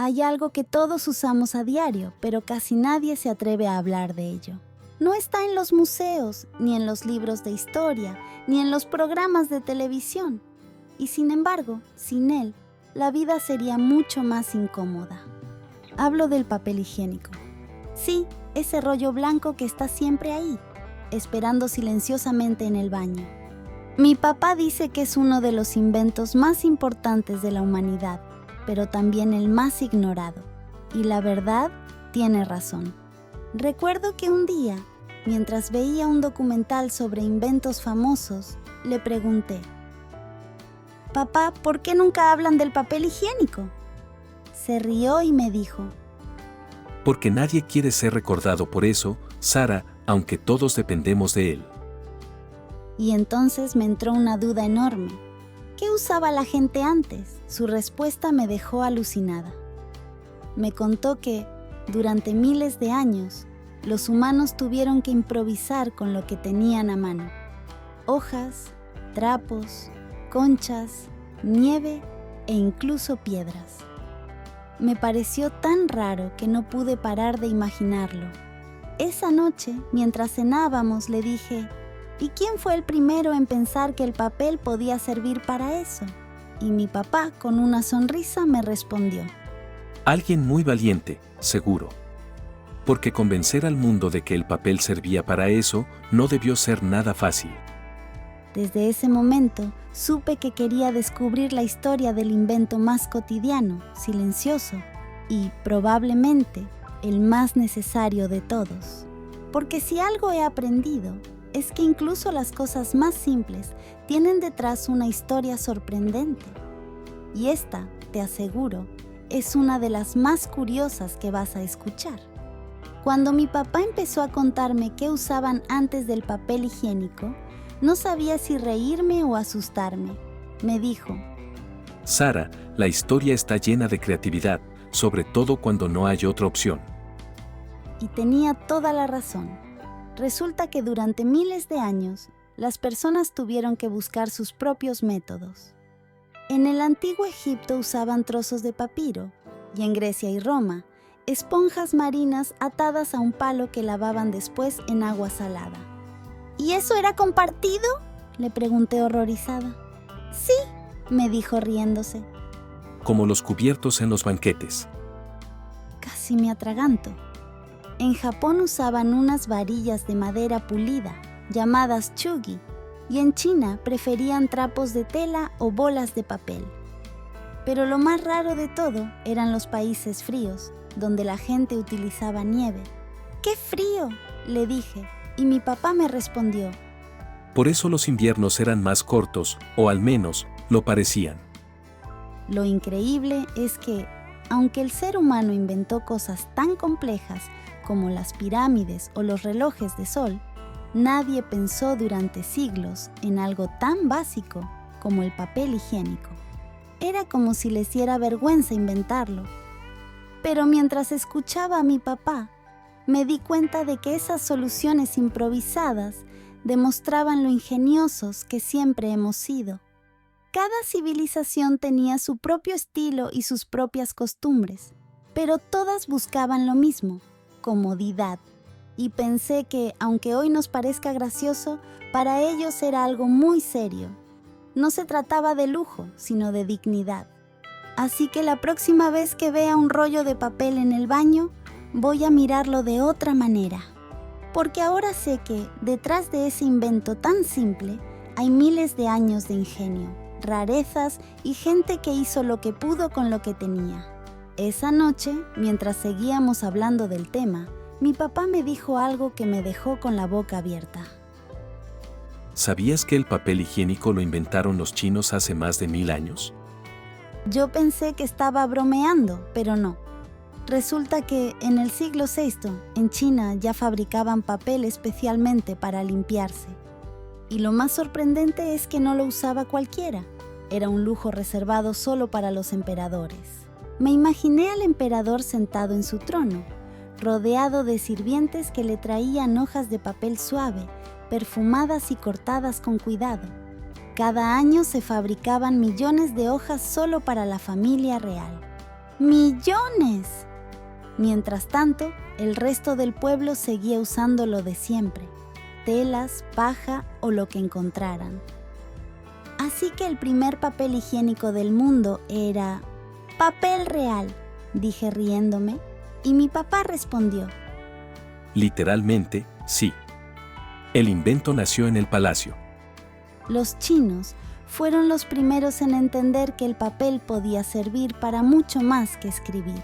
Hay algo que todos usamos a diario, pero casi nadie se atreve a hablar de ello. No está en los museos, ni en los libros de historia, ni en los programas de televisión. Y sin embargo, sin él, la vida sería mucho más incómoda. Hablo del papel higiénico. Sí, ese rollo blanco que está siempre ahí, esperando silenciosamente en el baño. Mi papá dice que es uno de los inventos más importantes de la humanidad, pero también el más ignorado. Y la verdad, tiene razón. Recuerdo que un día, mientras veía un documental sobre inventos famosos, le pregunté: «Papá, ¿por qué nunca hablan del papel higiénico?». Se rió y me dijo: «Porque nadie quiere ser recordado por eso, Sara, aunque todos dependemos de él». Y entonces me entró una duda enorme. ¿Qué usaba la gente antes? Su respuesta me dejó alucinada. Me contó que, durante miles de años, los humanos tuvieron que improvisar con lo que tenían a mano: hojas, trapos, conchas, nieve e incluso piedras. Me pareció tan raro que no pude parar de imaginarlo. Esa noche, mientras cenábamos, le dije: «¿Y quién fue el primero en pensar que el papel podía servir para eso?». Y mi papá, con una sonrisa, me respondió: «Alguien muy valiente, seguro. Porque convencer al mundo de que el papel servía para eso no debió ser nada fácil». Desde ese momento, supe que quería descubrir la historia del invento más cotidiano, silencioso y, probablemente, el más necesario de todos. Porque si algo he aprendido, es que incluso las cosas más simples tienen detrás una historia sorprendente. Y esta, te aseguro, es una de las más curiosas que vas a escuchar. Cuando mi papá empezó a contarme qué usaban antes del papel higiénico, no sabía si reírme o asustarme. Me dijo: «Sara, la historia está llena de creatividad, sobre todo cuando no hay otra opción». Y tenía toda la razón. Resulta que durante miles de años, las personas tuvieron que buscar sus propios métodos. En el antiguo Egipto usaban trozos de papiro, y en Grecia y Roma, esponjas marinas atadas a un palo que lavaban después en agua salada. «¿Y eso era compartido?», le pregunté horrorizada. «Sí», me dijo riéndose. «Como los cubiertos en los banquetes». Casi me atraganto. En Japón usaban unas varillas de madera pulida, llamadas chugi, y en China preferían trapos de tela o bolas de papel. Pero lo más raro de todo eran los países fríos, donde la gente utilizaba nieve. «¡Qué frío!», le dije, y mi papá me respondió: «Por eso los inviernos eran más cortos, o al menos, lo parecían». Lo increíble es que, aunque el ser humano inventó cosas tan complejas como las pirámides o los relojes de sol, nadie pensó durante siglos en algo tan básico como el papel higiénico. Era como si les diera vergüenza inventarlo. Pero mientras escuchaba a mi papá, me di cuenta de que esas soluciones improvisadas demostraban lo ingeniosos que siempre hemos sido. Cada civilización tenía su propio estilo y sus propias costumbres, pero todas buscaban lo mismo: comodidad. Y pensé que, aunque hoy nos parezca gracioso, para ellos era algo muy serio. No se trataba de lujo, sino de dignidad. Así que la próxima vez que vea un rollo de papel en el baño, voy a mirarlo de otra manera. Porque ahora sé que, detrás de ese invento tan simple, hay miles de años de ingenio, rarezas y gente que hizo lo que pudo con lo que tenía. Esa noche, mientras seguíamos hablando del tema, mi papá me dijo algo que me dejó con la boca abierta. ¿Sabías que el papel higiénico lo inventaron los chinos hace más de 1000 años? Yo pensé que estaba bromeando, pero no. Resulta que en el siglo VI, en China, ya fabricaban papel especialmente para limpiarse. Y lo más sorprendente es que no lo usaba cualquiera. Era un lujo reservado solo para los emperadores. Me imaginé al emperador sentado en su trono, rodeado de sirvientes que le traían hojas de papel suave, perfumadas y cortadas con cuidado. Cada año se fabricaban millones de hojas solo para la familia real. ¡Millones! Mientras tanto, el resto del pueblo seguía usando lo de siempre: telas, paja o lo que encontraran. Así que el primer papel higiénico del mundo era papel real, dije riéndome, y mi papá respondió: Literalmente, sí. El invento nació en el palacio. Los chinos fueron los primeros en entender que el papel podía servir para mucho más que escribir.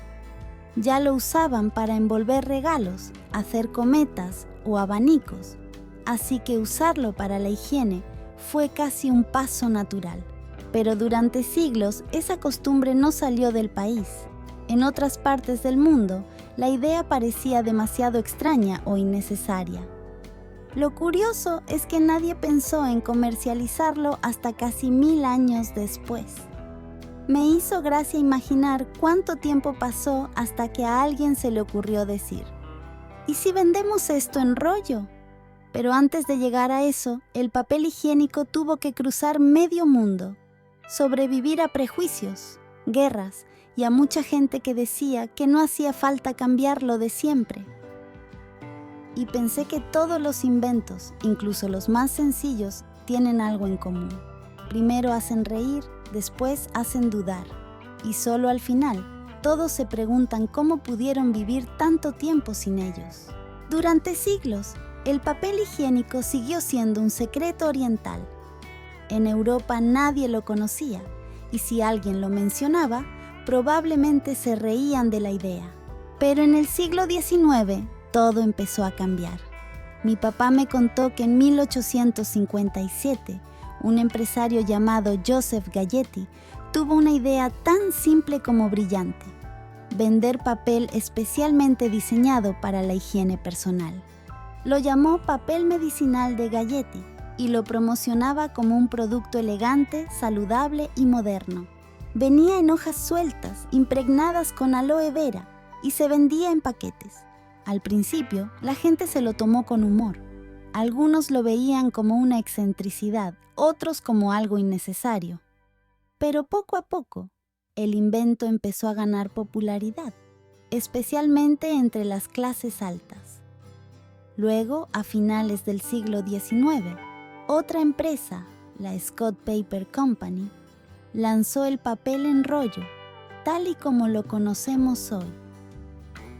Ya lo usaban para envolver regalos, hacer cometas o abanicos, así que usarlo para la higiene fue casi un paso natural. Pero durante siglos esa costumbre no salió del país. En otras partes del mundo, la idea parecía demasiado extraña o innecesaria. Lo curioso es que nadie pensó en comercializarlo hasta casi 1000 años después. Me hizo gracia imaginar cuánto tiempo pasó hasta que a alguien se le ocurrió decir: ¿y si vendemos esto en rollo? Pero antes de llegar a eso, el papel higiénico tuvo que cruzar medio mundo, sobrevivir a prejuicios, guerras y a mucha gente que decía que no hacía falta cambiar lo de siempre. Y pensé que todos los inventos, incluso los más sencillos, tienen algo en común. Primero hacen reír, después hacen dudar. Y solo al final, todos se preguntan cómo pudieron vivir tanto tiempo sin ellos. Durante siglos, el papel higiénico siguió siendo un secreto oriental. En Europa nadie lo conocía, y si alguien lo mencionaba, probablemente se reían de la idea. Pero en el siglo XIX, todo empezó a cambiar. Mi papá me contó que en 1857, un empresario llamado Joseph Galletti tuvo una idea tan simple como brillante: vender papel especialmente diseñado para la higiene personal. Lo llamó papel medicinal de Galletti y lo promocionaba como un producto elegante, saludable y moderno. Venía en hojas sueltas, impregnadas con aloe vera, y se vendía en paquetes. Al principio, la gente se lo tomó con humor. Algunos lo veían como una excentricidad, otros como algo innecesario. Pero poco a poco, el invento empezó a ganar popularidad, especialmente entre las clases altas. Luego, a finales del siglo XIX, otra empresa, la Scott Paper Company, lanzó el papel en rollo, tal y como lo conocemos hoy.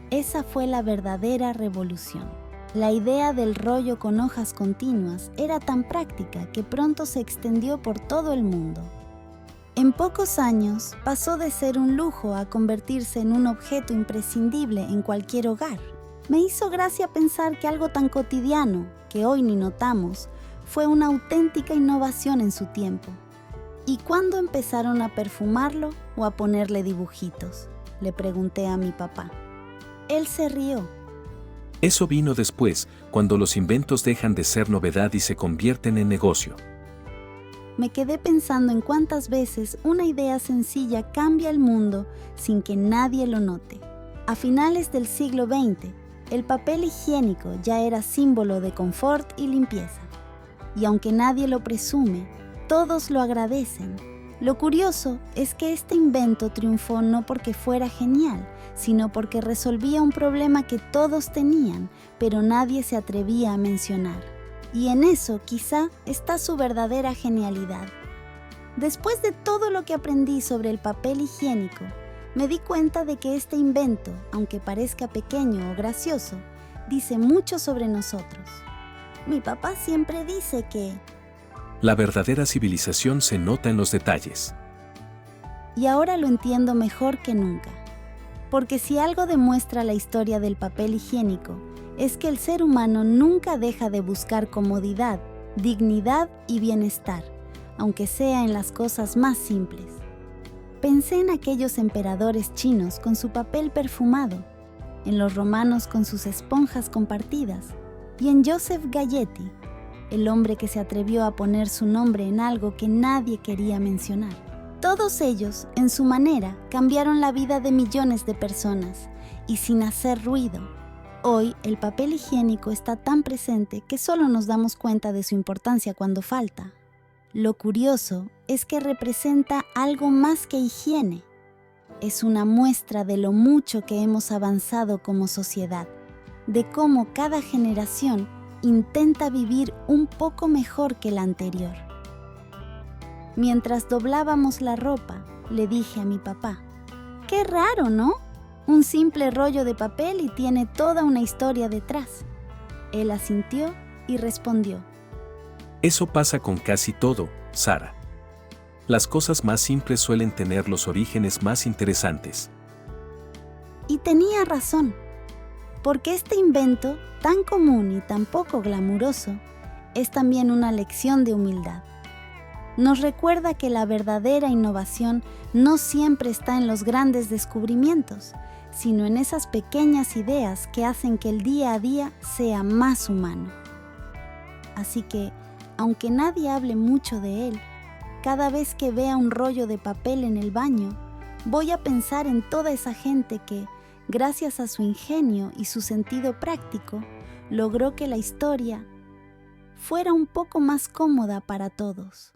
Esa fue la verdadera revolución. La idea del rollo con hojas continuas era tan práctica que pronto se extendió por todo el mundo. En pocos años pasó de ser un lujo a convertirse en un objeto imprescindible en cualquier hogar. Me hizo gracia pensar que algo tan cotidiano, que hoy ni notamos, fue una auténtica innovación en su tiempo. ¿Y cuándo empezaron a perfumarlo o a ponerle dibujitos?, le pregunté a mi papá. Él se rió. Eso vino después, cuando los inventos dejan de ser novedad y se convierten en negocio. Me quedé pensando en cuántas veces una idea sencilla cambia el mundo sin que nadie lo note. A finales del siglo XX, el papel higiénico ya era símbolo de confort y limpieza. Y aunque nadie lo presume, todos lo agradecen. Lo curioso es que este invento triunfó no porque fuera genial, sino porque resolvía un problema que todos tenían, pero nadie se atrevía a mencionar. Y en eso quizá está su verdadera genialidad. Después de todo lo que aprendí sobre el papel higiénico, me di cuenta de que este invento, aunque parezca pequeño o gracioso, dice mucho sobre nosotros. Mi papá siempre dice que la verdadera civilización se nota en los detalles. Y ahora lo entiendo mejor que nunca. Porque si algo demuestra la historia del papel higiénico, es que el ser humano nunca deja de buscar comodidad, dignidad y bienestar, aunque sea en las cosas más simples. Pensé en aquellos emperadores chinos con su papel perfumado, en los romanos con sus esponjas compartidas, y en Joseph Galletti, el hombre que se atrevió a poner su nombre en algo que nadie quería mencionar. Todos ellos, en su manera, cambiaron la vida de millones de personas, y sin hacer ruido. Hoy, el papel higiénico está tan presente que solo nos damos cuenta de su importancia cuando falta. Lo curioso es que representa algo más que higiene. Es una muestra de lo mucho que hemos avanzado como sociedad, de cómo cada generación intenta vivir un poco mejor que la anterior. Mientras doblábamos la ropa, le dije a mi papá: «Qué raro, ¿no? Un simple rollo de papel y tiene toda una historia detrás». Él asintió y respondió: Eso pasa con casi todo, Sara. Las cosas más simples suelen tener los orígenes más interesantes. Y tenía razón, porque este invento, tan común y tan poco glamuroso, es también una lección de humildad. Nos recuerda que la verdadera innovación no siempre está en los grandes descubrimientos, sino en esas pequeñas ideas que hacen que el día a día sea más humano. Así que, aunque nadie hable mucho de él, cada vez que vea un rollo de papel en el baño, voy a pensar en toda esa gente que, gracias a su ingenio y su sentido práctico, logró que la historia fuera un poco más cómoda para todos.